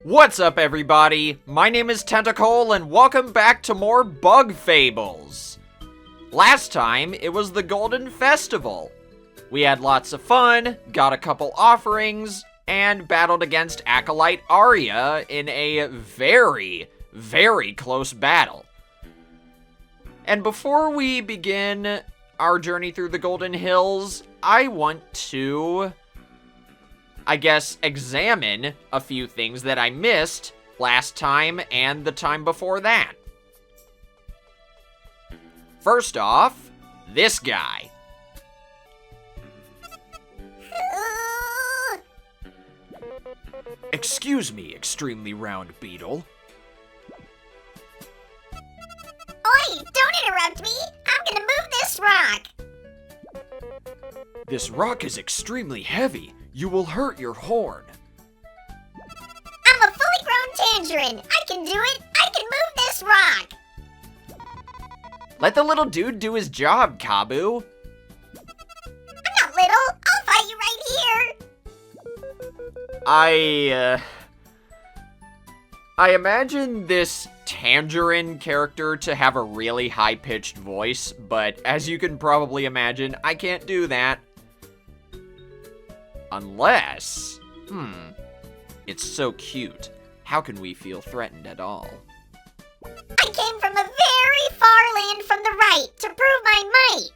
What's up, everybody? My name is Tentacle, and welcome back to more Bug Fables. Last time, it was the Golden Festival. We had lots of fun, got a couple offerings, and battled against Acolyte Arya in a very, very close battle. And before we begin our journey through the Golden Hills, I want to, examine a few things that I missed last time and the time before that. First off, this guy. Excuse me, extremely round beetle. Oi, don't interrupt me! I'm gonna move this rock! This rock is extremely heavy. You will hurt your horn. I'm a fully grown tangerine! I can do it! I can move this rock! Let the little dude do his job, Kabu. I'm not little! I'll fight you right here! I imagine this Tangerine character to have a really high-pitched voice, but as you can probably imagine, I can't do that. Unless... It's so cute. How can we feel threatened at all? I came from a very far land from the right to prove my might!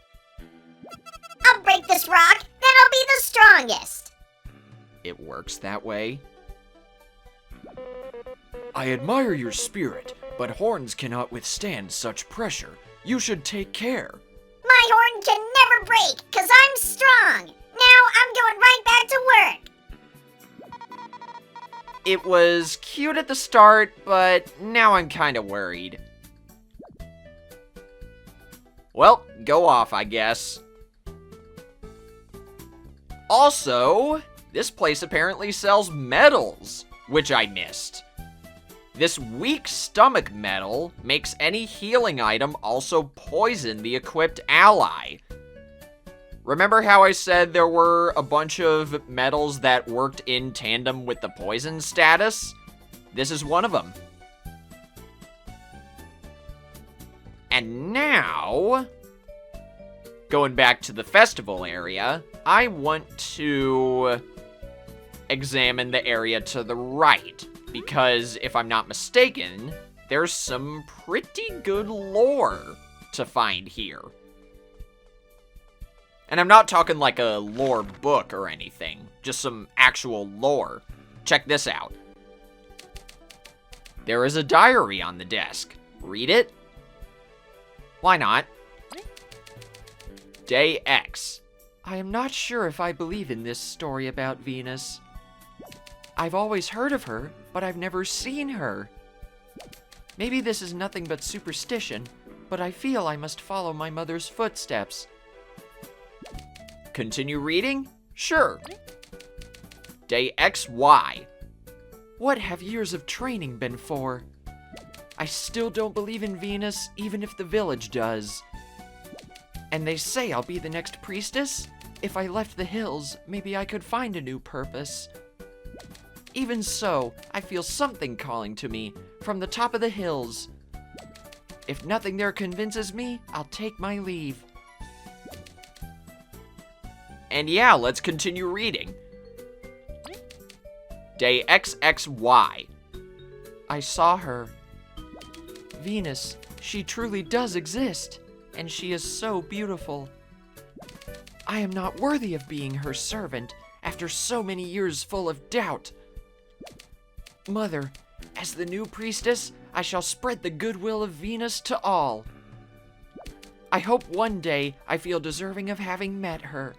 I'll break this rock, then I'll be the strongest! It works that way? I admire your spirit, but horns cannot withstand such pressure. You should take care. My horn can never break, 'cause I'm strong! Now I'm going right back to work! It was cute at the start, but now I'm kinda worried. Well, go off, I guess. Also, this place apparently sells medals, which I missed. This weak stomach medal makes any healing item also poison the equipped ally. Remember how I said there were a bunch of medals that worked in tandem with the poison status? This is one of them. And now, going back to the festival area, I want to examine the area to the right. Because, if I'm not mistaken, there's some pretty good lore to find here. And I'm not talking like a lore book or anything, just some actual lore. Check this out. There is a diary on the desk. Read it? Why not? Day X. I am not sure if I believe in this story about Venus. I've always heard of her, but I've never seen her. Maybe this is nothing but superstition, but I feel I must follow my mother's footsteps. Continue reading? Sure. Day XY. What have years of training been for? I still don't believe in Venus, even if the village does. And they say I'll be the next priestess? If I left the hills, maybe I could find a new purpose. Even so, I feel something calling to me from the top of the hills. If nothing there convinces me, I'll take my leave. And yeah, let's continue reading. Day XXY. I saw her. Venus, she truly does exist, and she is so beautiful. I am not worthy of being her servant after so many years full of doubt. Mother, as the new priestess, I shall spread the goodwill of Venus to all. I hope one day I feel deserving of having met her.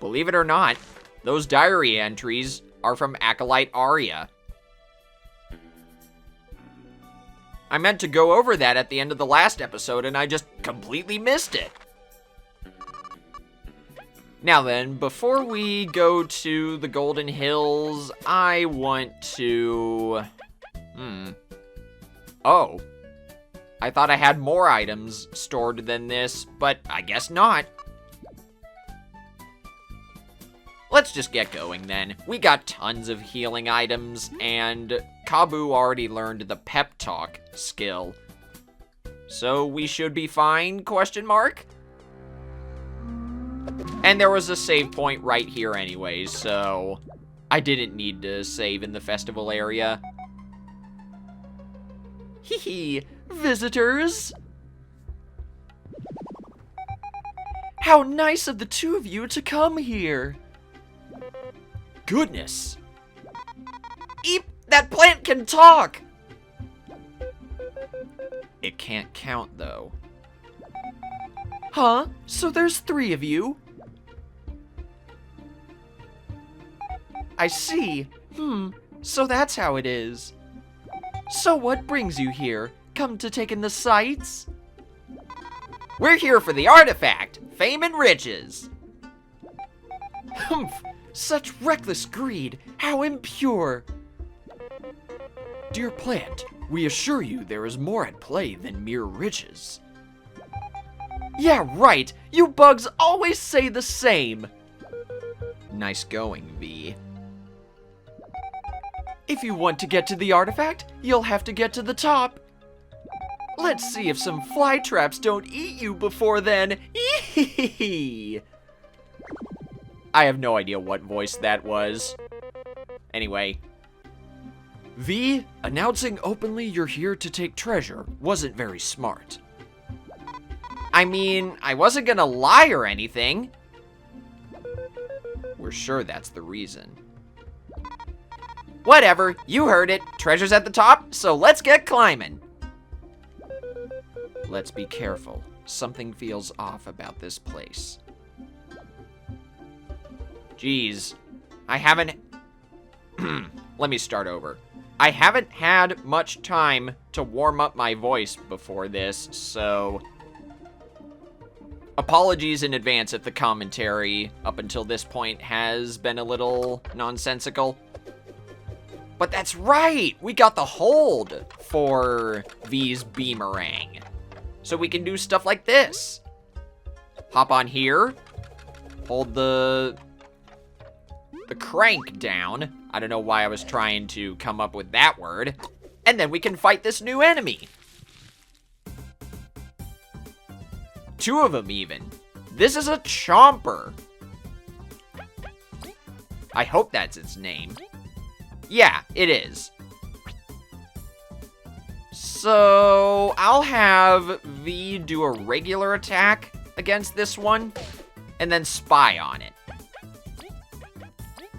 Believe it or not, those diary entries are from Acolyte Arya. I meant to go over that at the end of the last episode, and I just completely missed it. Now then, before we go to the Golden Hills, I want to... Oh. I thought I had more items stored than this, but I guess not. let's just get going then. We got tons of healing items, and Kabu already learned the pep talk skill. So we should be fine, question mark? And there was a save point right here anyways, so I didn't need to save in the festival area. Hee hee, visitors! How nice of the two of you to come here. Goodness. Eep, that plant can talk! It can't count, though. Huh? So there's 3 of you? I see. So that's how it is. So what brings you here? Come to take in the sights? We're here for the artifact, fame and riches. Humph, such reckless greed, how impure. Dear plant, we assure you there is more at play than mere riches. Yeah, right, you bugs always say the same. Nice going, V. If you want to get to the artifact, you'll have to get to the top. Let's see if some fly traps don't eat you before then. I have no idea what voice that was. Anyway. V, announcing openly you're here to take treasure wasn't very smart. I mean, I wasn't gonna lie or anything. We're sure that's the reason. Whatever, you heard it. Treasure's at the top, so let's get climbing. Let's be careful. Something feels off about this place. Jeez, I haven't... Let me start over. I haven't had much time to warm up my voice before this, so... Apologies in advance if the commentary up until this point has been a little nonsensical. But that's right! We got the hold for V's Beamerang. So we can do stuff like this. Hop on here. Hold the crank down. I don't know why I was trying to come up with that word. And then we can fight this new enemy. 2 of them even. This is a Chomper. I hope that's its name. Yeah, it is. So, I'll have V do a regular attack against this one, and then spy on it.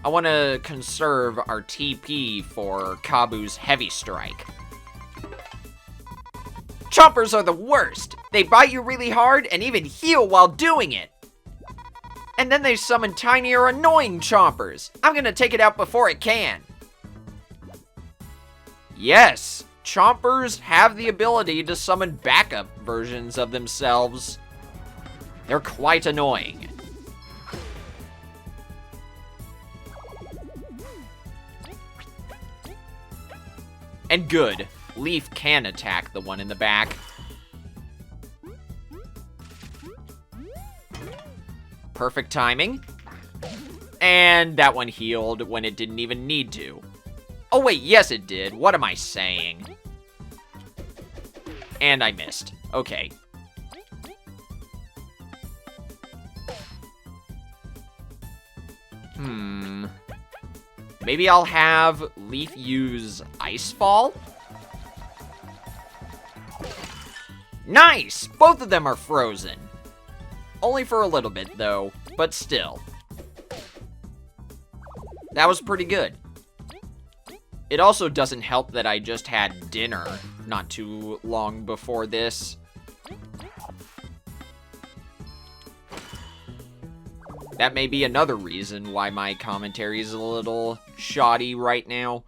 I want to conserve our TP for Kabu's Heavy Strike. Chompers are the worst! They bite you really hard and even heal while doing it! And then they summon tinier, annoying Chompers. I'm gonna take it out before it can. Yes, Chompers have the ability to summon backup versions of themselves. They're quite annoying. And good, Leaf can attack the one in the back. Perfect timing. And that one healed when it didn't even need to. Oh wait, yes it did. What am I saying? And I missed. Okay. Maybe I'll have Leaf use Ice Fall? Nice! Both of them are frozen. Only for a little bit, though, but still. That was pretty good. It also doesn't help that I just had dinner not too long before this. That may be another reason why my commentary is a little shoddy right now.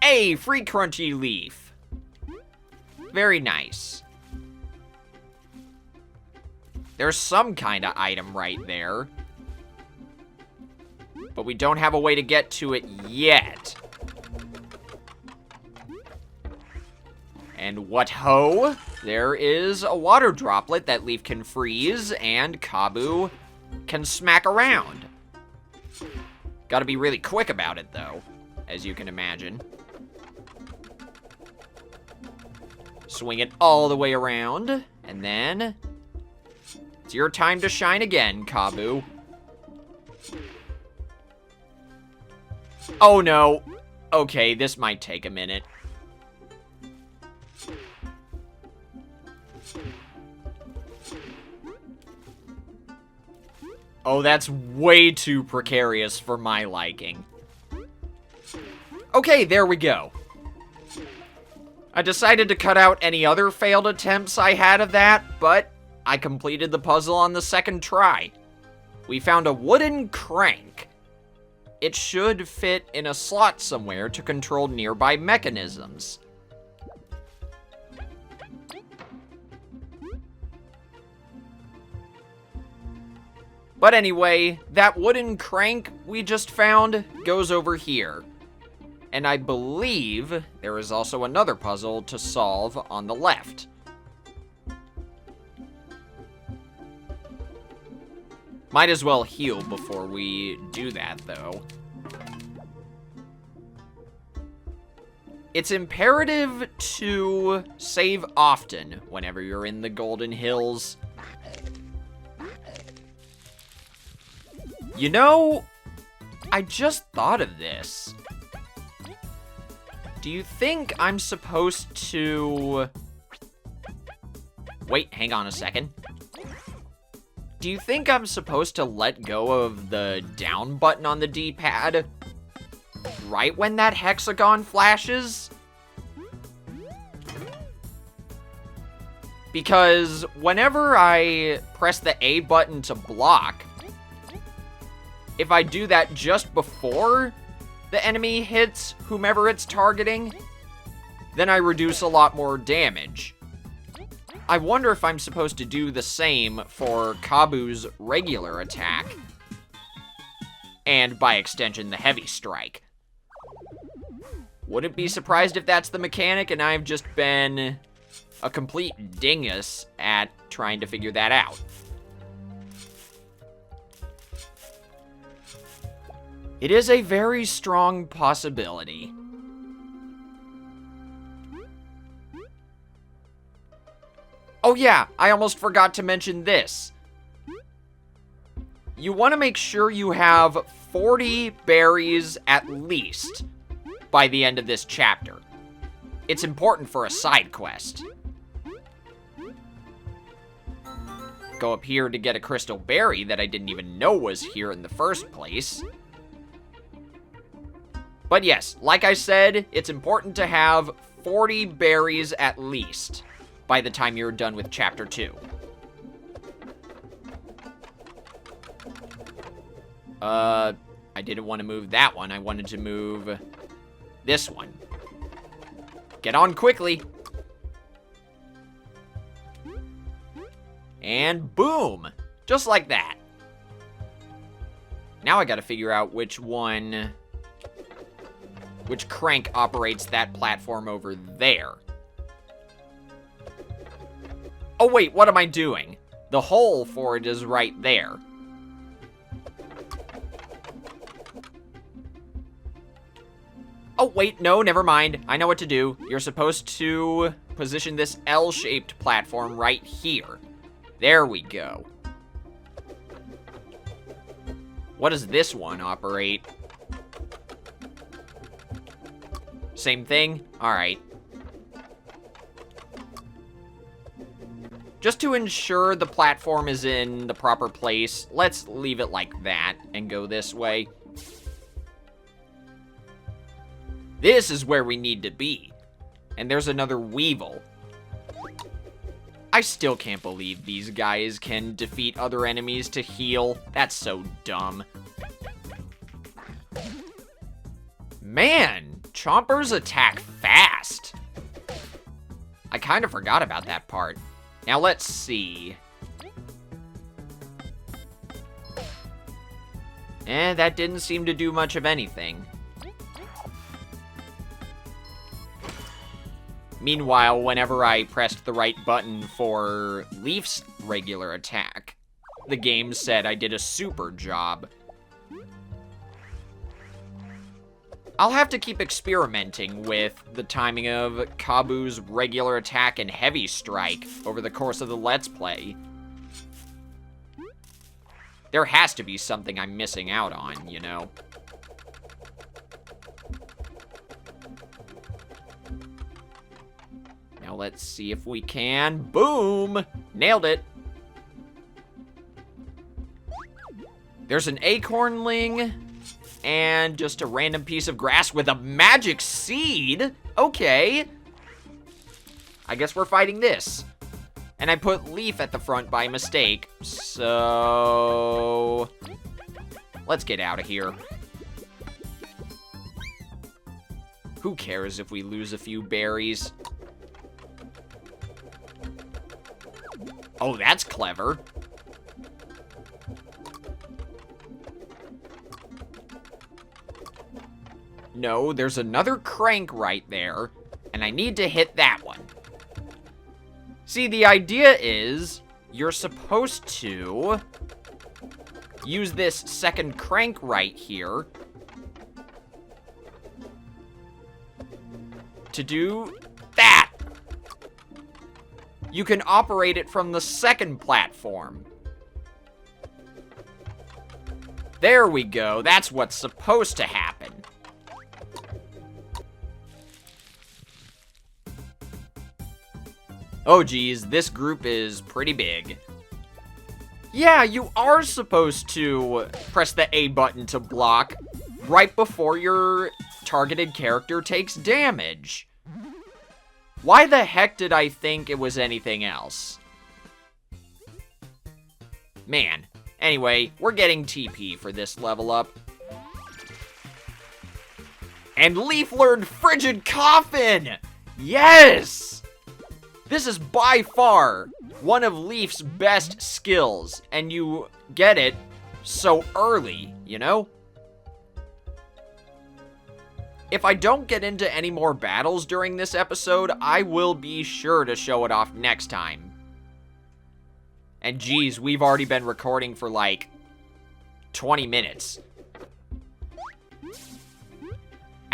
Hey, free crunchy leaf. Very nice. There's some kind of item right there. But we don't have a way to get to it yet. And what ho? There is a water droplet that Leaf can freeze, and Kabu can smack around. Gotta be really quick about it, though, as you can imagine. Swing it all the way around, and then it's your time to shine again, Kabu. Oh no. Okay, this might take a minute. Oh, that's way too precarious for my liking. Okay, there we go. I decided to cut out any other failed attempts I had of that, but I completed the puzzle on the second try. We found a wooden crank. It should fit in a slot somewhere to control nearby mechanisms. But anyway, that wooden crank we just found goes over here. And I believe there is also another puzzle to solve on the left. Might as well heal before we do that, though. It's imperative to save often whenever you're in the Golden Hills. You know, I just thought of this. Do you think I'm supposed to... Wait, hang on a second. Do you think I'm supposed to let go of the down button on the D-pad right when that hexagon flashes? Because whenever I press the A button to block, if I do that just before the enemy hits whomever it's targeting, then I reduce a lot more damage. I wonder if I'm supposed to do the same for Kabu's regular attack, and by extension, the heavy strike. Wouldn't be surprised if that's the mechanic and I've just been a complete dingus at trying to figure that out. It is a very strong possibility. Oh yeah, I almost forgot to mention this. You want to make sure you have 40 berries at least by the end of this chapter. It's important for a side quest. Go up here to get a crystal berry that I didn't even know was here in the first place. But yes, like I said, it's important to have 40 berries at least by the time you're done with Chapter 2. I didn't want to move that one. I wanted to move this one. Get on quickly. And boom! Just like that. Now I gotta figure out which crank operates that platform over there. Oh wait, what am I doing? The hole for it is right there. Oh wait, no, never mind. I know what to do. You're supposed to position this L-shaped platform right here. There we go. What does this one operate? Same thing? Alright. Just to ensure the platform is in the proper place, let's leave it like that and go this way. This is where we need to be. And there's another Weevil. I still can't believe these guys can defeat other enemies to heal. That's so dumb. Man, Chompers attack fast. I kind of forgot about that part. Now let's see. That didn't seem to do much of anything. Meanwhile, whenever I pressed the right button for Leaf's regular attack, the game said I did a super job. I'll have to keep experimenting with the timing of Kabu's regular attack and heavy strike over the course of the Let's Play. There has to be something I'm missing out on, you know? Now let's see if we can. Boom! Nailed it. There's an acornling and just a random piece of grass with a magic seed. Okay. I guess we're fighting this. And I put leaf at the front by mistake. So let's get out of here. Who cares if we lose a few berries? Oh, that's clever. No, there's another crank right there, and I need to hit that one. See, the idea is you're supposed to use this second crank right here to do that. You can operate it from the second platform. There we go. That's what's supposed to happen. Oh geez, this group is pretty big. Yeah, you are supposed to press the A button to block right before your targeted character takes damage. Why the heck did I think it was anything else? Man. Anyway, we're getting TP for this level up. And Leaf learned Frigid Coffin! Yes! This is by far one of Leaf's best skills, and you get it so early, you know? If I don't get into any more battles during this episode, I will be sure to show it off next time. And geez, we've already been recording for like 20 minutes.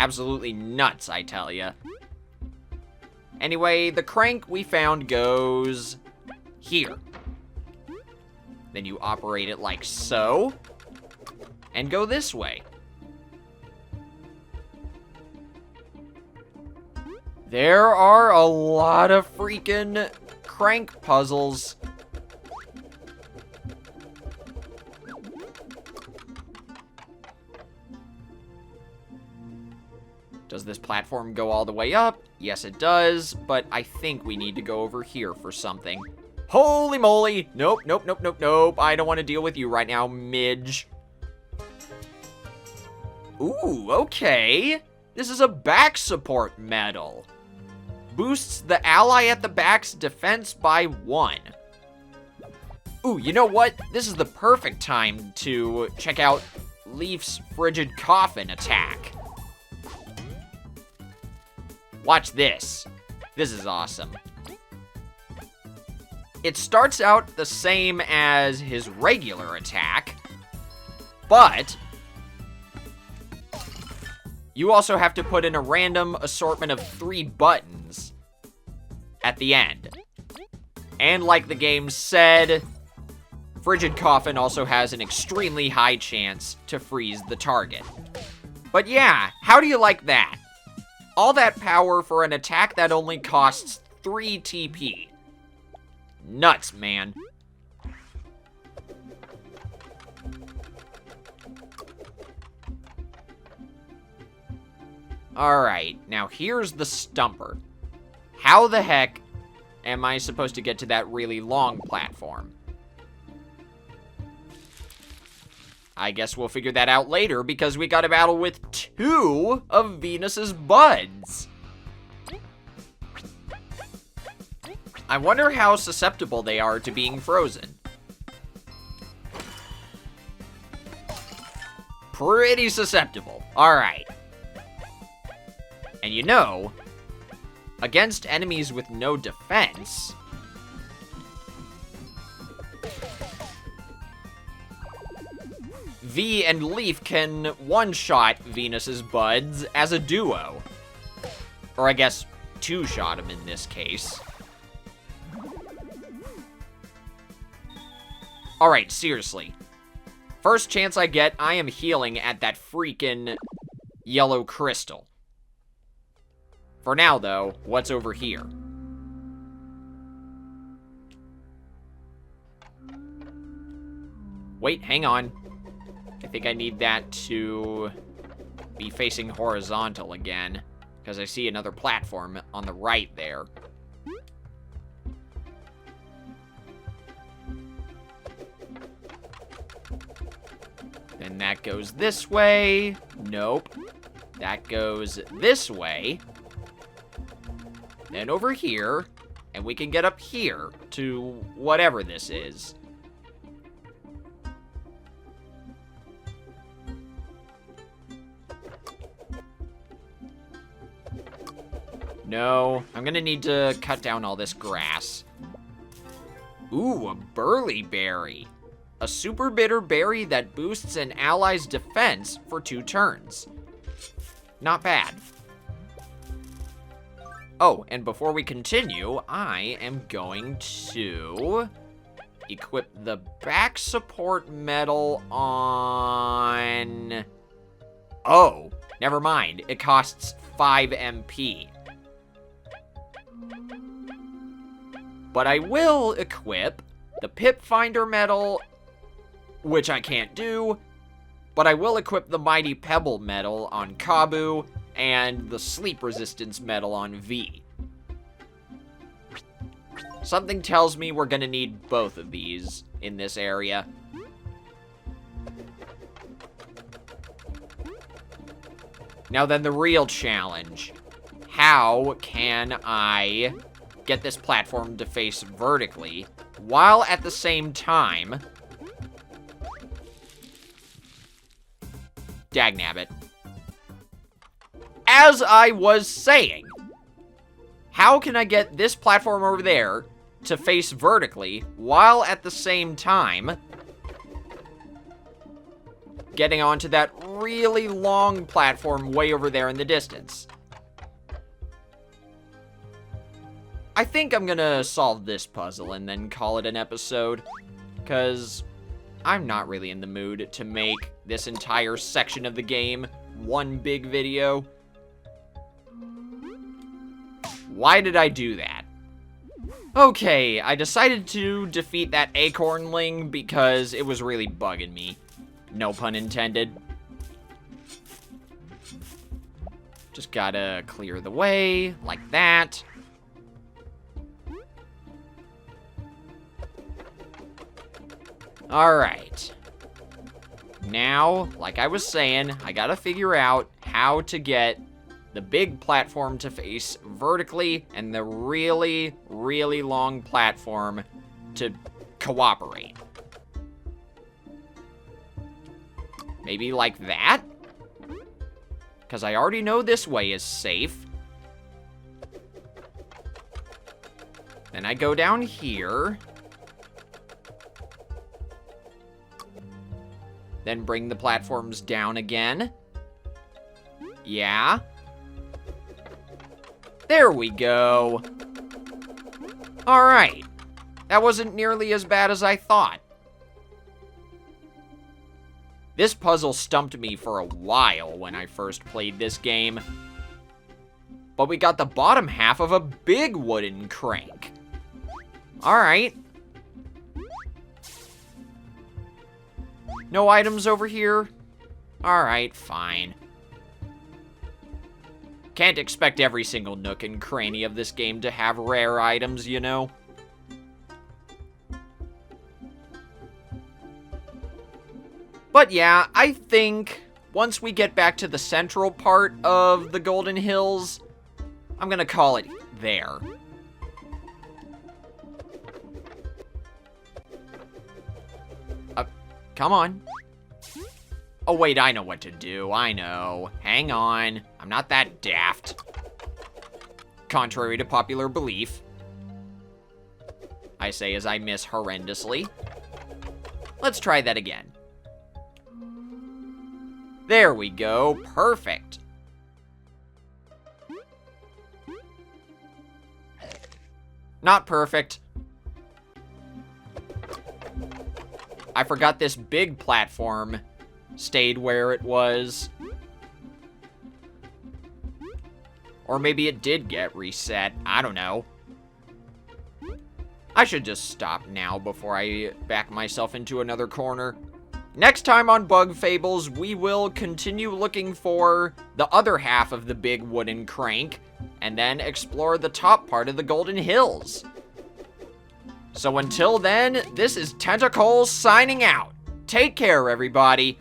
Absolutely nuts, I tell ya. Anyway, the crank we found goes here. Then you operate it like so, and go this way. There are a lot of freaking crank puzzles. Does this platform go all the way up? Yes, it does, but I think we need to go over here for something. Holy moly! Nope, nope, nope, nope, nope. I don't want to deal with you right now, Midge. Ooh, okay. This is a back support medal. Boosts the ally at the back's defense by 1. Ooh, you know what? This is the perfect time to check out Leaf's Frigid Coffin attack. Watch this. This is awesome. It starts out the same as his regular attack, but you also have to put in a random assortment of 3 buttons at the end. And like the game said, Frigid Coffin also has an extremely high chance to freeze the target. But yeah, how do you like that? All that power for an attack that only costs 3 TP. Nuts, man. Alright, now here's the stumper. How the heck am I supposed to get to that really long platform? I guess we'll figure that out later because we got a battle with 2 of Venus's buds. I wonder how susceptible they are to being frozen. Pretty susceptible. Alright. And you know, against enemies with no defense, V and Leaf can one-shot Venus's buds as a duo. Or I guess two-shot them in this case. Alright, seriously. First chance I get, I am healing at that freaking yellow crystal. For now, though, what's over here? Wait, hang on. I think I need that to be facing horizontal again, because I see another platform on the right there. Then that goes this way. Nope. That goes this way. Then over here, and we can get up here to whatever this is. No, I'm gonna need to cut down all this grass. Ooh, a burly berry. A super bitter berry that boosts an ally's defense for 2 turns. Not bad. Oh, and before we continue, I am going to equip the back support medal on... Oh, never mind. It costs 5 MP. But I will equip the Pip Finder medal, which I can't do, but I will equip the Mighty Pebble medal on Kabu and the Sleep Resistance medal on V. Something tells me we're gonna need both of these in this area. Now then, the real challenge. How can I get this platform to face vertically, while at the same time... Dagnabbit. As I was saying, how can I get this platform over there to face vertically, while at the same time getting onto that really long platform way over there in the distance? I think I'm gonna solve this puzzle and then call it an episode, because I'm not really in the mood to make this entire section of the game one big video. Why did I do that? Okay, I decided to defeat that acornling because it was really bugging me. No pun intended. Just gotta clear the way, like that. Alright. Now, like I was saying, I gotta figure out how to get the big platform to face vertically and the really, really long platform to cooperate. Maybe like that? Because I already know this way is safe. Then I go down here. Then bring the platforms down again. Yeah. There we go. Alright. That wasn't nearly as bad as I thought. This puzzle stumped me for a while when I first played this game. But we got the bottom half of a big wooden crank. Alright. No items over here? Alright, fine. Can't expect every single nook and cranny of this game to have rare items, you know? But yeah, I think once we get back to the central part of the Golden Hills, I'm gonna call it there. Come on. Oh, wait, I know what to do. I know. Hang on. I'm not that daft. Contrary to popular belief. I say as I miss horrendously. Let's try that again. There we go. Perfect. Not perfect. I forgot this big platform stayed where it was. Or maybe it did get reset. I don't know. I should just stop now before I back myself into another corner. Next time on Bug Fables, we will continue looking for the other half of the big wooden crank, and then explore the top part of the Golden Hills. So until then, this is Tentacle signing out. Take care, everybody.